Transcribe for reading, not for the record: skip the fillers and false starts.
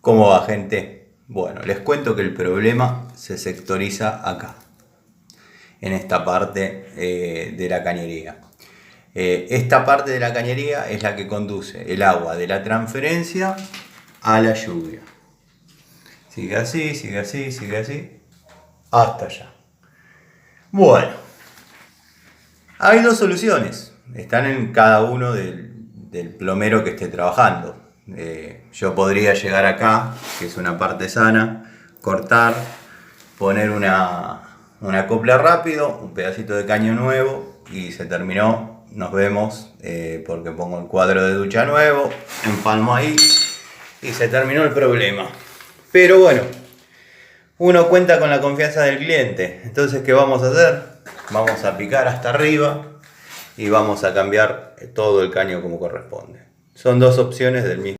¿Cómo va, gente? Bueno, les cuento que el problema se sectoriza acá, en esta parte de la cañería. Esta parte de la cañería es la que conduce el agua de la transferencia a la lluvia. Sigue así, sigue así, sigue así, hasta allá. Bueno, hay dos soluciones. Están en cada uno del plomero que esté trabajando. Yo podría llegar acá, que es una parte sana, cortar, poner una copla rápido, un pedacito de caño nuevo y se terminó. Nos vemos, porque pongo el cuadro de ducha nuevo, empalmo ahí y se terminó el problema. Pero bueno, uno cuenta con la confianza del cliente. Entonces, ¿qué vamos a hacer? Vamos a picar hasta arriba y vamos a cambiar todo el caño como corresponde. Son dos opciones del mismo.